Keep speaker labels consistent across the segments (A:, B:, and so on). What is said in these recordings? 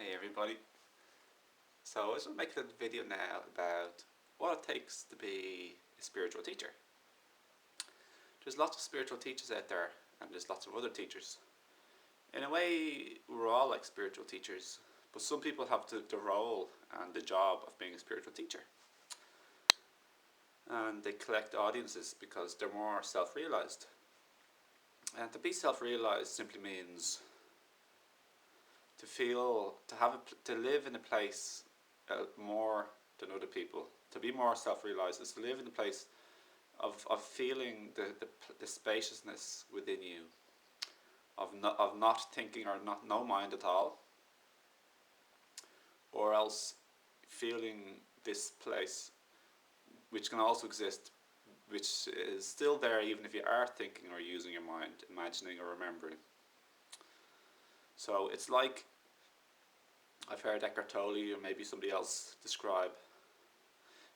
A: Hey everybody. So I just want to make a little video now about what it takes to be a spiritual teacher. There's lots of spiritual teachers out there and there's lots of other teachers. In a way, we're all like spiritual teachers, but some people have the role and the job of being a spiritual teacher. And they collect audiences because they're more self-realized. And to be self-realized simply means to live in a place more than other people. To be more self-realized is to live in a place of feeling the spaciousness within you, of not thinking or no mind at all, or else feeling this place which can also exist, which is still there even if you are thinking or using your mind, imagining or remembering. So it's like I've heard Eckhart Tolle or maybe somebody else describe.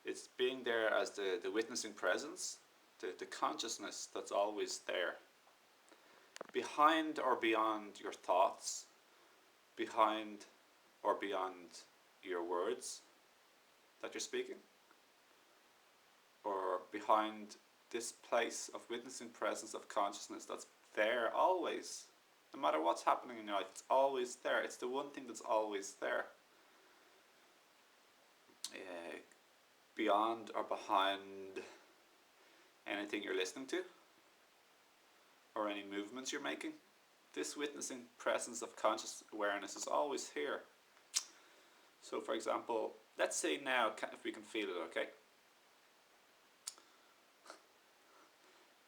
A: It's being there as the witnessing presence, the consciousness that's always there. Behind or beyond your thoughts, behind or beyond your words that you're speaking, or behind this place of witnessing presence of consciousness that's there always. No matter what's happening in your life, it's always there. It's the one thing that's always there. Beyond or behind anything you're listening to, or any movements you're making, this witnessing presence of conscious awareness is always here. So for example, let's say now, if we can feel it, okay?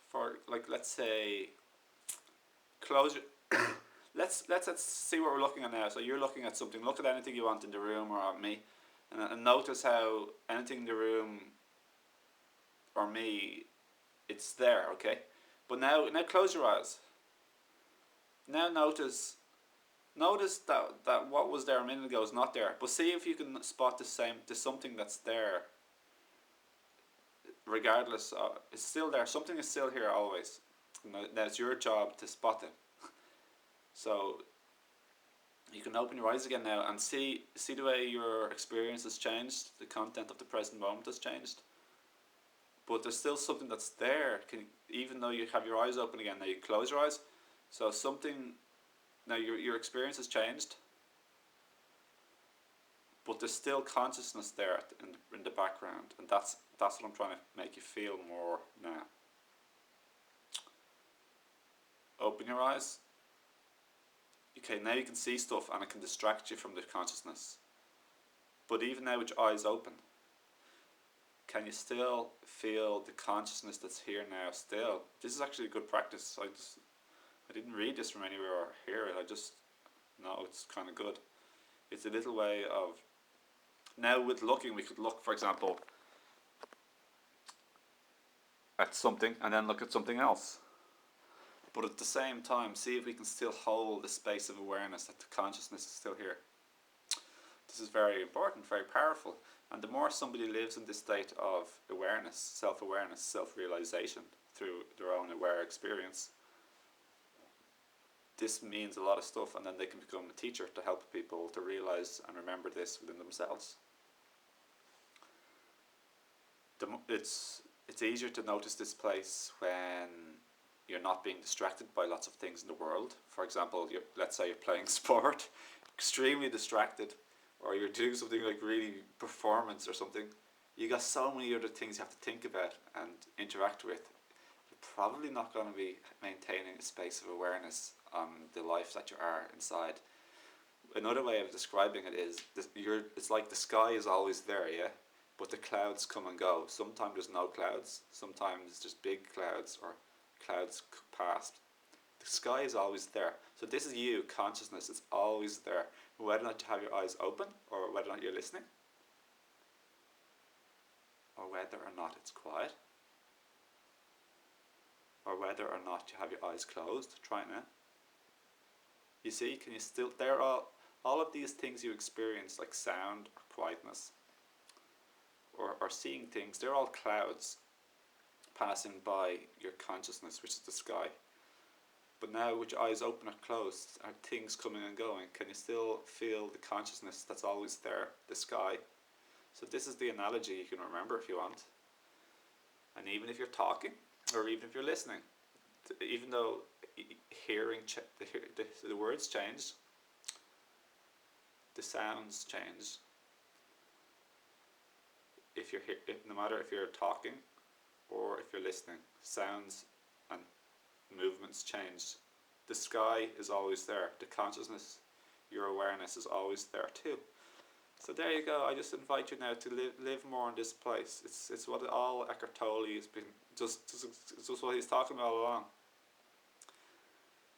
A: For let's say, close your let's see what we're looking at now. So you're looking at something. Look at anything you want in the room or at me, and notice how anything in the room or me, it's there, okay? But now close your eyes. Now notice that what was there a minute ago is not there. But see if you can spot the something that's there. Regardless, it's still there. Something is still here always. Now it's your job to spot it. So you can open your eyes again now and see the way your experience has changed, the content of the present moment has changed. But there's still something that's there. Even though you have your eyes open again, now you close your eyes. So now your experience has changed, but there's still consciousness there in the background, and that's what I'm trying to make you feel more now. Open your eyes. Okay, now you can see stuff and it can distract you from the consciousness. But even now with your eyes open, can you still feel the consciousness that's here now still? This is actually a good practice. I didn't read this from anywhere or hear it. I just know it's kind of good. It's a little way of, now with looking, we could look, for example, at something and then look at something else. But at the same time, see if we can still hold the space of awareness that the consciousness is still here. This is very important, very powerful. And the more somebody lives in this state of awareness, self-awareness, self-realization through their own aware experience, this means a lot of stuff, and then they can become a teacher to help people to realize and remember this within themselves. It's easier to notice this place when you're not being distracted by lots of things in the world. For example, let's say you're playing sport, extremely distracted, or you're doing something like really performance or something. You got so many other things you have to think about and interact with. You're probably not going to be maintaining a space of awareness on the life that you are inside. Another way of describing it is it's like the sky is always there, yeah, but the clouds come and go. Sometimes there's no clouds, sometimes it's just big clouds or clouds past. The sky is always there. So this is you, consciousness is always there. Whether or not you have your eyes open, or whether or not you're listening, or whether or not it's quiet, or whether or not you have your eyes closed. Try it now. You see, can you still, there are all of these things you experience, like sound or quietness, or seeing things, they're all clouds passing by your consciousness, which is the sky. But now with your eyes open or closed, are things coming and going? Can you still feel the consciousness that's always there, the sky? So this is the analogy you can remember if you want. And even if you're talking, or even if you're listening, even though hearing, the words change, the sounds change. If you're no matter if you're talking or if you're listening, sounds and movements change. The sky is always there. The consciousness, your awareness is always there too. So there you go. I just invite you now to live more in this place. It's what all Eckhart Tolle has been just what he's talking about all along.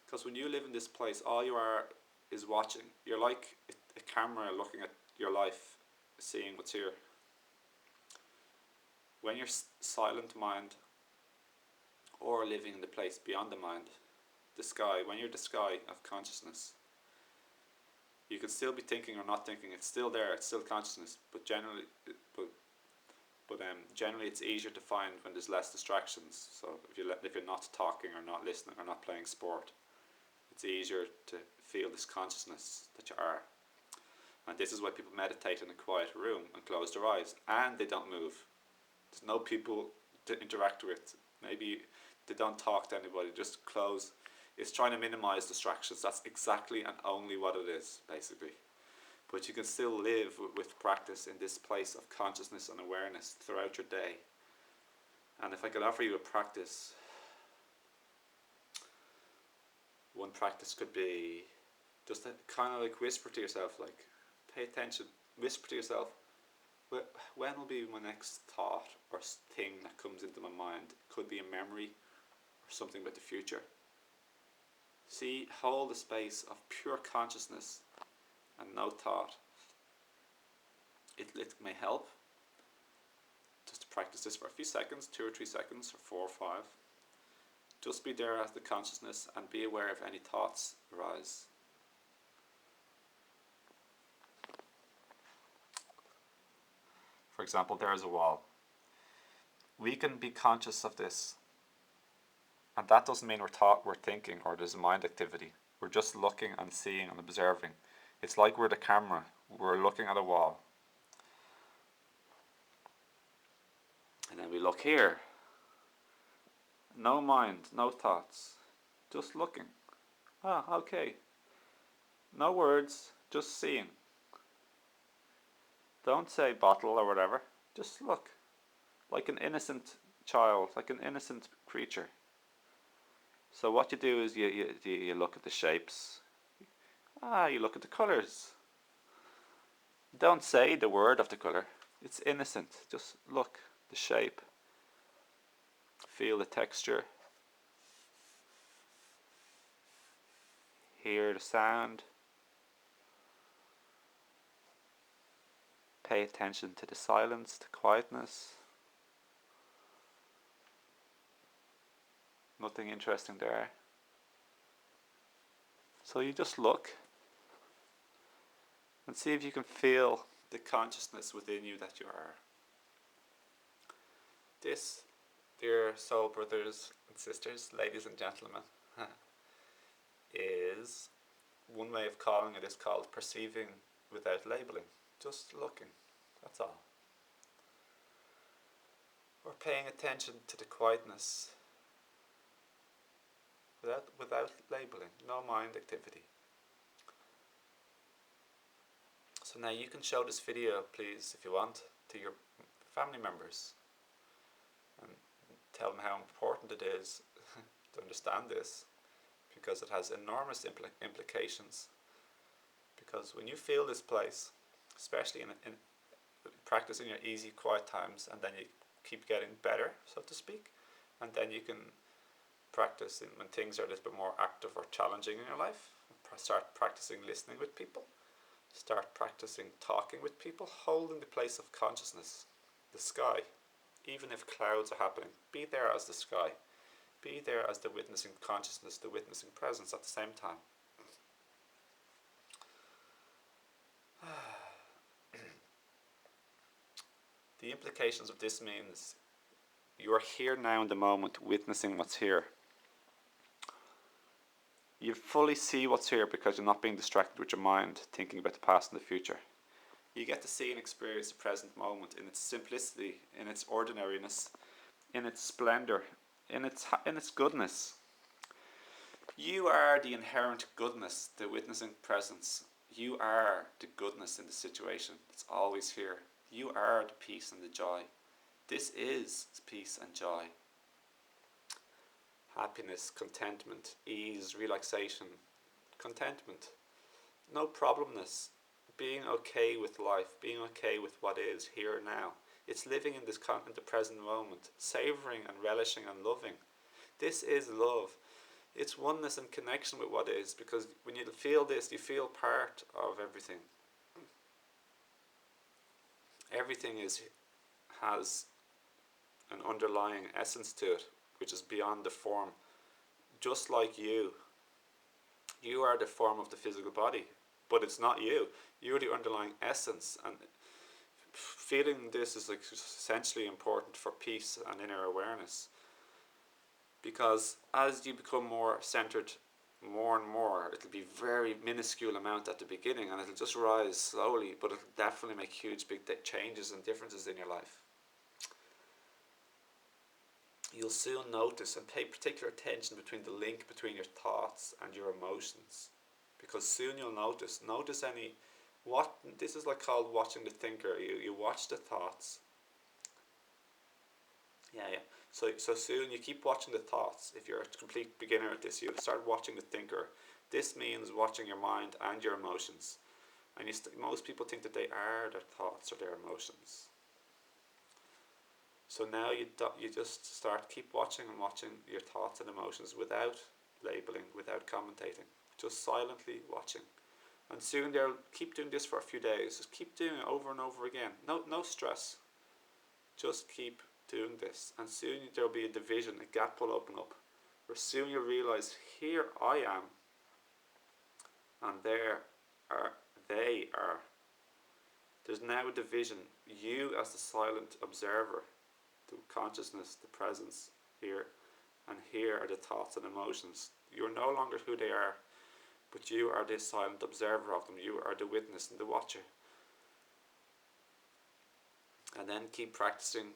A: Because when you live in this place, all you are is watching. You're like a camera looking at your life, seeing what's here. When you're silent mind, or living in the place beyond the mind, the sky, when you're the sky of consciousness, you can still be thinking or not thinking. It's still there. It's still consciousness. But generally, generally, it's easier to find when there's less distractions. So if you're not talking or not listening or not playing sport, it's easier to feel this consciousness that you are. And this is why people meditate in a quiet room and close their eyes, and they don't move. There's no people to interact with. Maybe they don't talk to anybody. Just close. It's trying to minimize distractions. That's exactly and only what it is, basically. But you can still live with practice in this place of consciousness and awareness throughout your day. And if I could offer you a practice, one practice could be just to kind of like whisper to yourself, like, pay attention, whisper to yourself, when will be my next thought or thing that comes into my mind? It could be a memory or something about the future. See, hold the space of pure consciousness and no thought. It may help just to practice this for a few seconds, 2 or 3 seconds, or 4 or 5. Just be there as the consciousness and be aware if any thoughts arise. For example, there is a wall. We can be conscious of this. And that doesn't mean we're thinking or there's a mind activity. We're just looking and seeing and observing. It's like we're the camera. We're looking at a wall. And then we look here. No mind, no thoughts. Just looking. Ah, okay. No words, just seeing. Don't say bottle or whatever. Just look. Like an innocent child, like an innocent creature. So what you do is you look at the shapes. You look at the colours. Don't say the word of the colour. It's innocent. Just look. The shape. Feel the texture. Hear the sound. Pay attention to the silence, the quietness. Nothing interesting there. So you just look and see if you can feel the consciousness within you that you are. This, dear soul brothers and sisters, ladies and gentlemen, is one way of calling it is called perceiving without labeling. Just looking, that's all. Or paying attention to the quietness without labeling, no mind activity. So now you can show this video, please, if you want, to your family members and tell them how important it is to understand this, because it has enormous implications. Because when you feel this place, especially in practicing your easy quiet times, and then you keep getting better, so to speak, and then you can practice when things are a little bit more active or challenging in your life. Start practicing listening with people. Start practicing talking with people, holding the place of consciousness, the sky. Even if clouds are happening, be there as the sky. Be there as the witnessing consciousness, the witnessing presence at the same time. The implications of this means you are here now in the moment, witnessing what's here. You fully see what's here because you're not being distracted with your mind, thinking about the past and the future. You get to see and experience the present moment in its simplicity, in its ordinariness, in its splendor, in its goodness. You are the inherent goodness, the witnessing presence. You are the goodness in the situation. It's always here. You are the peace and the joy. This is peace and joy. Happiness, contentment, ease, relaxation, contentment. No problemness. Being okay with life, being okay with what is here now. It's living in the present moment, savouring and relishing and loving. This is love. It's oneness and connection with what is, because when you feel this, you feel part of everything. Everything has an underlying essence to it, which is beyond the form. Just like you. You are the form of the physical body, but it's not you. You're the underlying essence, and feeling this is essentially important for peace and inner awareness. Because as you become more centered, more and more, it'll be very minuscule amount at the beginning, and it'll just rise slowly, but it'll definitely make huge big changes and differences in your life. You'll soon notice and pay particular attention between the link between your thoughts and your emotions, because soon you'll notice this is like called watching the thinker. You watch the thoughts. So soon you keep watching the thoughts. If you're a complete beginner at this, you'll start watching the thinker. This means watching your mind and your emotions. And most people think that they are their thoughts or their emotions. So now you just keep watching your thoughts and emotions without labeling, without commentating, just silently watching. And soon they'll keep doing this for a few days. Just keep doing it over and over again. No stress. Just keep doing this. And soon there'll be a division, a gap will open up. Where soon you'll realize, here I am. And they are. There's now a division. You as the silent observer. The consciousness, the presence here. And here are the thoughts and emotions. You're no longer who they are. But you are this silent observer of them. You are the witness and the watcher. And then keep practicing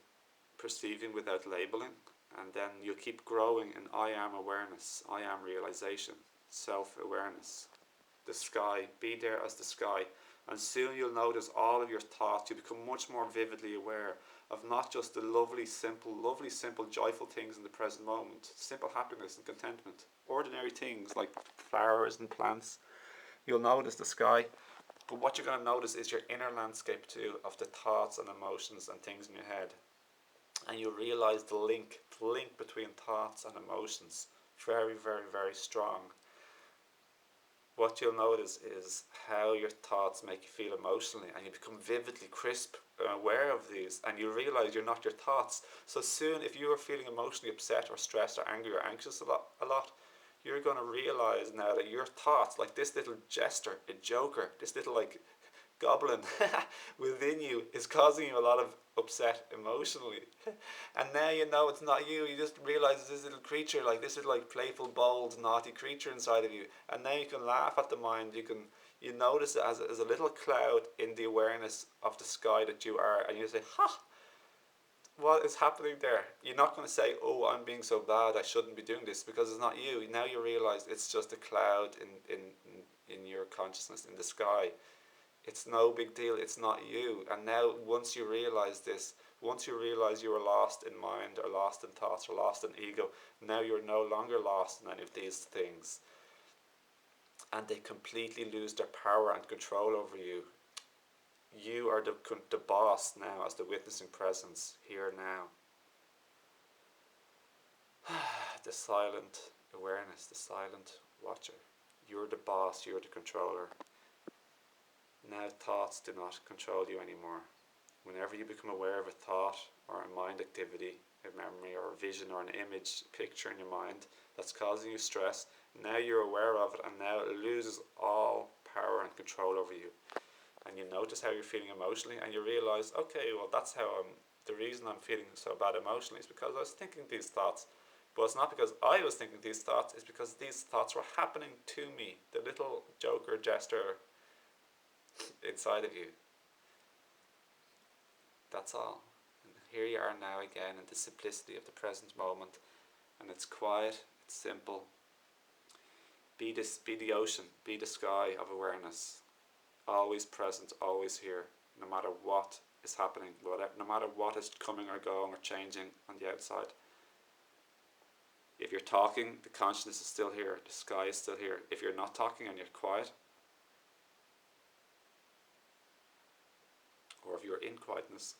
A: perceiving without labeling. And then you'll keep growing in I am awareness, I am realization, self-awareness. The sky, be there as the sky. And soon you'll notice all of your thoughts. You become much more vividly aware of not just the lovely, simple, joyful things in the present moment. Simple happiness and contentment. Ordinary things like flowers and plants. You'll notice the sky. But what you're going to notice is your inner landscape too, of the thoughts and emotions and things in your head. And you realize the link between thoughts and emotions. Very, very, very strong. What you'll notice is how your thoughts make you feel emotionally, and you become vividly crisp and aware of these, and you realize you're not your thoughts. So soon, if you are feeling emotionally upset or stressed or angry or anxious a lot, you're going to realize now that your thoughts, like this little jester, a joker, this little goblin within you, is causing you a lot of upset emotionally. And now you know it's not you. You just realize this little creature, this little playful, bold, naughty creature inside of you. And now you can laugh at the mind. You notice it as a little cloud in the awareness of the sky that you are, and you say, ha, what is happening there? You're not going to say, oh, I'm being so bad, I shouldn't be doing this, because it's not you. Now you realize it's just a cloud in your consciousness, in the sky. It's no big deal, it's not you. And now once you realize this, once you realize you were lost in mind or lost in thoughts or lost in ego, now you're no longer lost in any of these things. And they completely lose their power and control over you. You are the boss now as the witnessing presence here now. The silent awareness, the silent watcher. You're the boss, you're the controller. Now thoughts do not control you anymore. Whenever you become aware of a thought or a mind activity, a memory or a vision or an image, a picture in your mind that's causing you stress, now you're aware of it, and now it loses all power and control over you. And you notice how you're feeling emotionally, and you realize, okay, well, that's how the reason I'm feeling so bad emotionally is because I was thinking these thoughts. But it's not because I was thinking these thoughts, it's because these thoughts were happening to me. The little joker jester inside of you. That's all. And here you are now again in the simplicity of the present moment. And it's quiet, it's simple. Be the ocean, be the sky of awareness. Always present, always here, no matter what is happening, no matter what is coming or going or changing on the outside. If you're talking, the consciousness is still here, the sky is still here. If you're not talking and you're quiet, or if you're in quietness,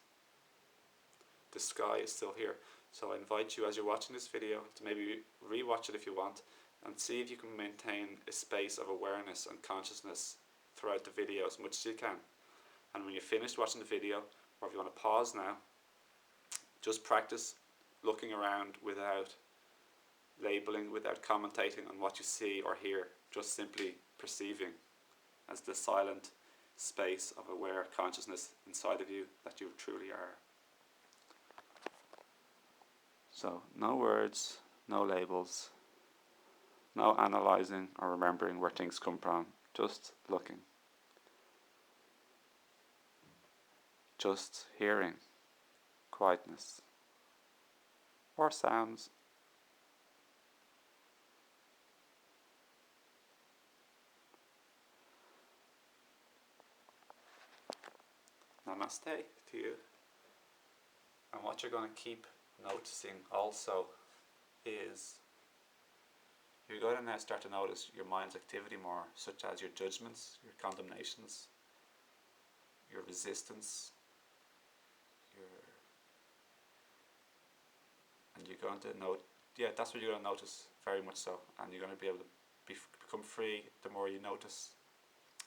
A: the sky is still here. So I invite you, as you're watching this video, to maybe re-watch it if you want, and see if you can maintain a space of awareness and consciousness throughout the video as much as you can. And when you're finished watching the video, or if you want to pause now, just practice looking around without labeling, without commentating on what you see or hear, just simply perceiving as the silent space of aware consciousness inside of you that you truly are. So, no words, no labels, no analysing or remembering where things come from, just looking. Just hearing quietness or sounds. Namaste to you. And what you're going to keep noticing also is you're going to now start to notice your mind's activity more, such as your judgments, your condemnations, your resistance, and you're going to note, that's what you're going to notice very much so, and you're going to be able to become free the more you notice,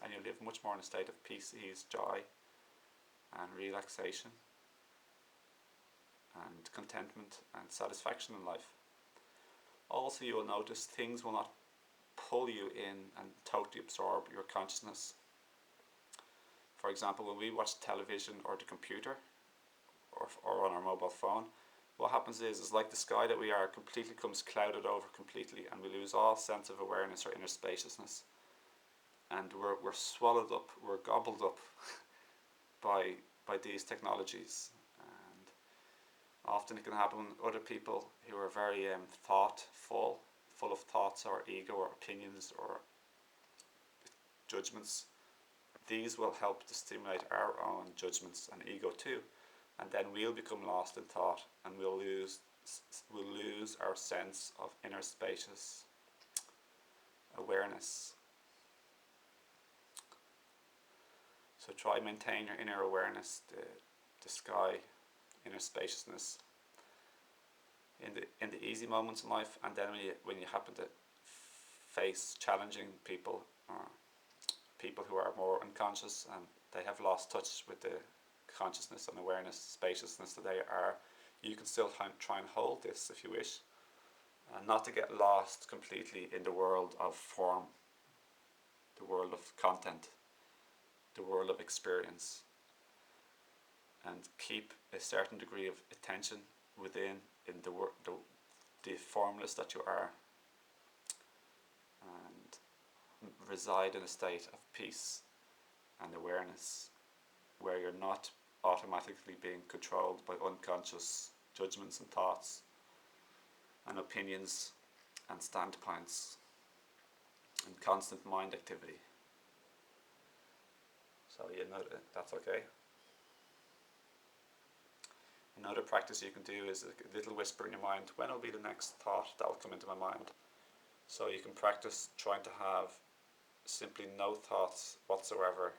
A: and you'll live much more in a state of peace, ease, joy, and relaxation, and contentment and satisfaction in life. Also, you will notice things will not pull you in and totally absorb your consciousness. For example, when we watch television or the computer or on our mobile phone, what happens is like the sky that we are completely comes clouded over completely, and we lose all sense of awareness or inner spaciousness. And we're swallowed up, we're gobbled up by these technologies. Often it can happen with other people who are very full of thoughts or ego or opinions or judgments. These will help to stimulate our own judgments and ego too, and then we'll become lost in thought, and we'll lose our sense of inner spacious awareness. So try maintain your inner awareness, the sky, inner spaciousness in the easy moments in life, and then when you happen to face challenging people or people who are more unconscious and they have lost touch with the consciousness and awareness, spaciousness that they are, you can still try and hold this if you wish, and not to get lost completely in the world of form, the world of content, the world of experience, and keep a certain degree of attention within in the formless that you are, and reside in a state of peace and awareness where you're not automatically being controlled by unconscious judgments and thoughts and opinions and standpoints and constant mind activity. So you know that's okay. Another practice you can do is a little whisper in your mind, when will be the next thought that will come into my mind? So you can practice trying to have simply no thoughts whatsoever,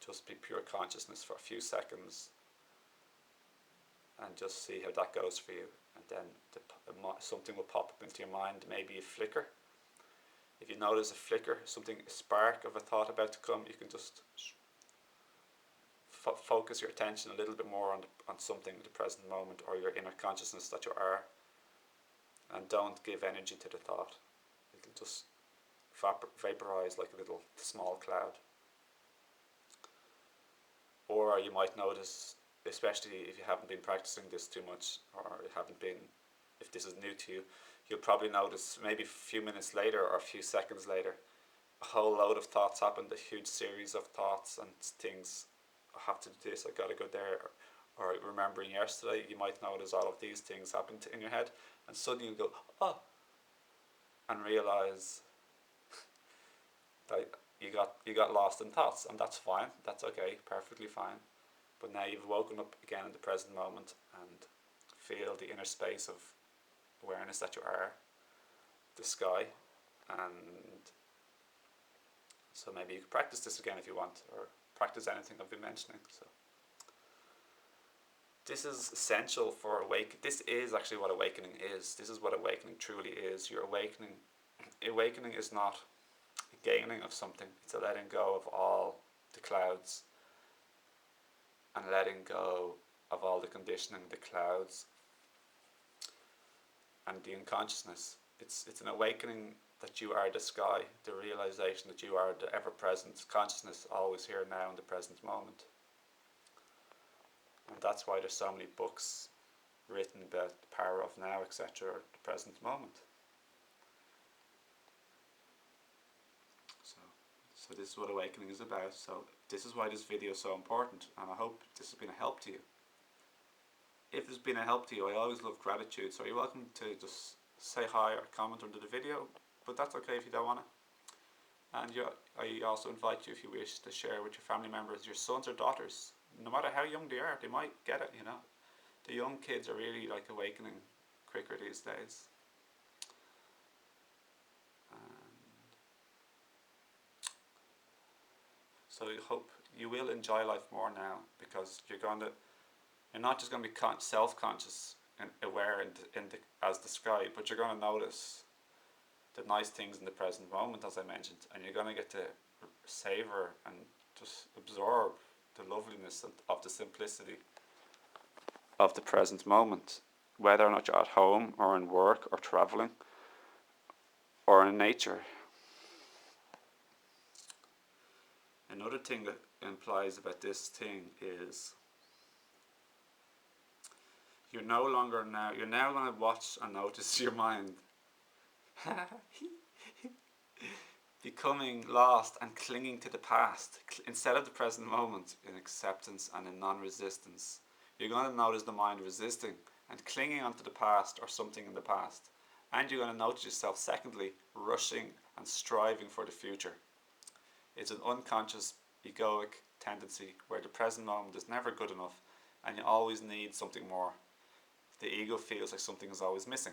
A: just be pure consciousness for a few seconds, and just see how that goes for you. And then something will pop up into your mind, maybe a flicker. If you notice a flicker, a spark of a thought about to come, you can just focus your attention a little bit more on something in the present moment or your inner consciousness that you are, and don't give energy to the thought. It'll just vaporize like a little small cloud. Or you might notice, especially if you haven't been practicing this too much, or you haven't been if this is new to you, you'll probably notice maybe a few minutes later or a few seconds later, a whole load of thoughts happened, a huge series of thoughts and things. I have to do this, I gotta go there. Or remembering yesterday, you might notice all of these things happened in your head, and suddenly you go, oh, and realize that you got lost in thoughts, and that's fine. That's okay, perfectly fine. But now you've woken up again in the present moment and feel the inner space of awareness that you are, the sky, and so maybe you could practice this again if you want, or practice anything I've been mentioning. So this is essential for awakening. This is actually what awakening is. This is what awakening truly is. Your awakening. Awakening is not a gaining of something. It's a letting go of all the clouds and letting go of all the conditioning, the clouds, and the unconsciousness. It's an awakening that you are the sky, the realization that you are the ever-present consciousness, always here now in the present moment. And that's why there's so many books written about the power of now, etc., or the present moment. So this is what awakening is about. So this is why this video is so important, and I hope this has been a help to you. If it's been a help to you, I always love gratitude, so you're welcome to just say hi or comment under the video, but that's okay if you don't want to. And I also invite you, if you wish, to share with your family members, your sons or daughters, no matter how young they are, they might get it, you know. The young kids are really like awakening quicker these days. So I hope you will enjoy life more now, because you're not just going to be self-conscious and aware as described, but you're going to notice the nice things in the present moment, as I mentioned, and you're going to get to savor and just absorb the loveliness of the simplicity of the present moment, whether or not you're at home or in work or traveling or in nature. Another thing that implies about this thing is you're now going to watch and notice your mind becoming lost and clinging to the past instead of the present moment in acceptance and in non-resistance. You're going to notice the mind resisting and clinging onto the past or something in the past. And you're going to notice yourself, secondly, rushing and striving for the future. It's an unconscious egoic tendency where the present moment is never good enough and you always need something more. The ego feels like something is always missing.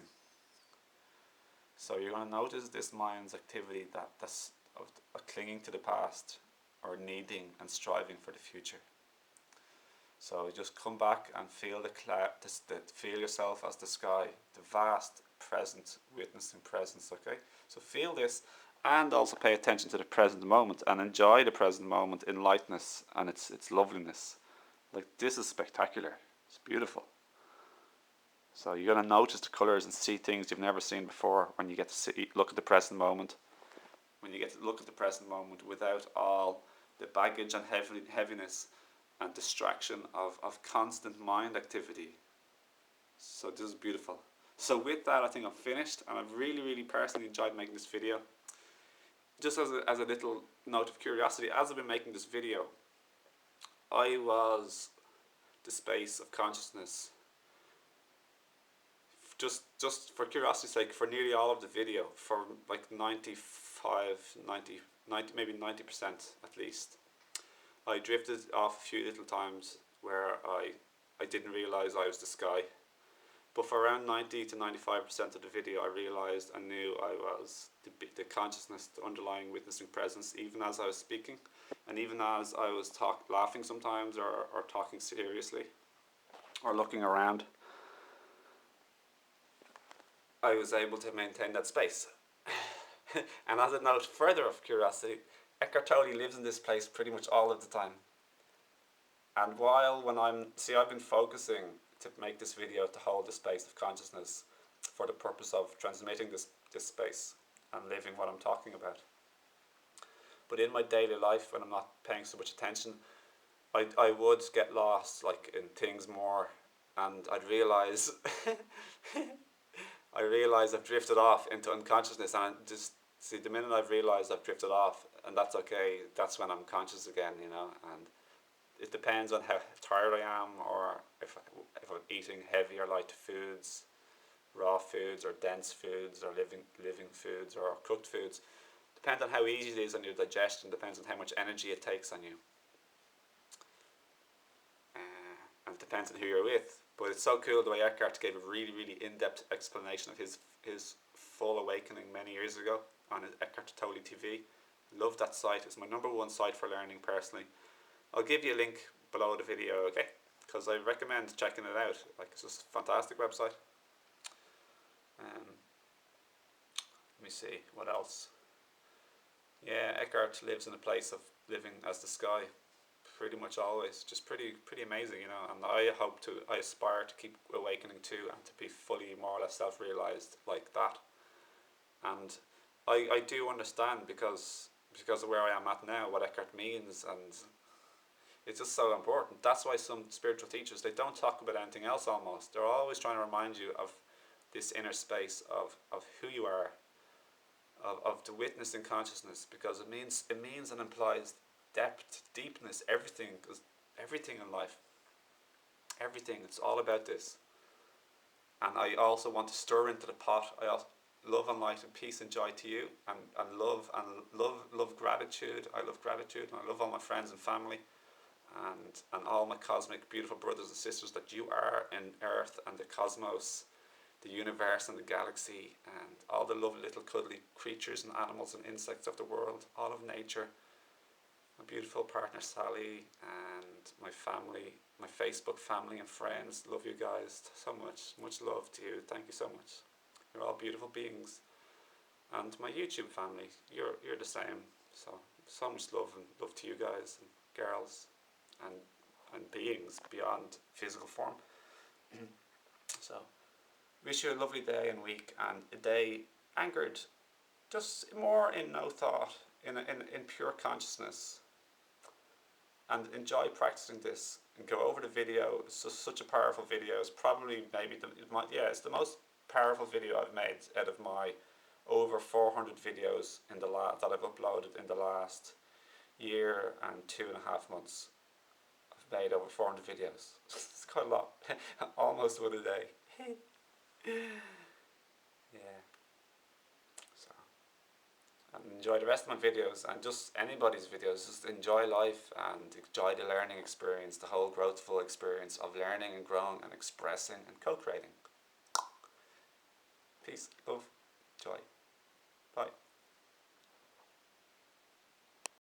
A: So you're going to notice this mind's activity that's of clinging to the past or needing and striving for the future. So just come back and feel feel yourself as the sky, the vast present, witnessing presence, okay? So feel this and also pay attention to the present moment and enjoy the present moment in lightness and its loveliness. Like, this is spectacular. It's beautiful. So you're going to notice the colours and see things you've never seen before when you get to look at the present moment. When you get to look at the present moment without all the baggage and heaviness and distraction of constant mind activity. So this is beautiful. So with that, I think I'm finished, and I've really, really personally enjoyed making this video. Just as a little note of curiosity, as I've been making this video, I was the space of consciousness, just for curiosity's sake, for nearly all of the video, for like 90, maybe 90% at least. I drifted off a few little times where I didn't realise I was the sky. But for around 90 to 95% of the video, I realised and knew I was the consciousness, the underlying witnessing presence, even as I was speaking, and even as I was laughing sometimes, or talking seriously, or looking around. I was able to maintain that space. And as a note further of curiosity, Eckhart Tolle lives in this place pretty much all of the time. And I've been focusing to make this video to hold the space of consciousness for the purpose of transmitting this space and living what I'm talking about. But in my daily life, when I'm not paying so much attention, I would get lost like in things more, and I'd realise I realise I've drifted off into unconsciousness, and just see the minute I've realised I've drifted off, and that's okay. That's when I'm conscious again, you know. And it depends on how tired I am, or if I'm eating heavy or light foods, raw foods or dense foods or living foods or cooked foods. Depends on how easy it is on your digestion. Depends on how much energy it takes on you, and it depends on who you're with. But it's so cool the way Eckhart gave a really, really in-depth explanation of his full awakening many years ago on his Eckhart Tolle TV. Love that site. It's my #1 site for learning personally. I'll give you a link below the video, okay? Because I recommend checking it out. Like, it's just a fantastic website. Let me see what else. Yeah, Eckhart lives in a place of living as the sky, pretty much always. Just pretty amazing, you know. And I aspire to keep awakening too, and to be fully, more or less, self-realized like that. And I do understand because of where I am at now, what Eckhart means, and it's just so important. That's why some spiritual teachers, they don't talk about anything else almost. They're always trying to remind you of this inner space of who you are, of the witness in consciousness, because it means and implies depth, deepness, everything in life. Everything, it's all about this. And I also want to stir into the pot. I also love and light and peace and joy to you, and love gratitude. I love gratitude, and I love all my friends and family, and all my cosmic beautiful brothers and sisters that you are in Earth and the cosmos, the universe and the galaxy, and all the lovely little cuddly creatures and animals and insects of the world, all of nature. My beautiful partner Sally, and my family, my Facebook family and friends. Love you guys so much. Much love to you. Thank you so much. You're all beautiful beings. And my YouTube family, you're the same. So much love to you guys and girls, and beings beyond physical form. So wish you a lovely day and week, and a day anchored just more in no thought, in pure consciousness. And enjoy practicing this, and go over the video. It's just such a powerful video. It's probably it's the most powerful video I've made out of my over 400 videos that I've uploaded in the last year and 2.5 months. I've made over 400 videos. It's quite a lot. Almost one a day. Yeah. So, and enjoy the rest of my videos, and just anybody's videos. Just enjoy life and enjoy the learning experience, the whole growthful experience of learning and growing and expressing and co-creating. Peace, love, joy. Bye.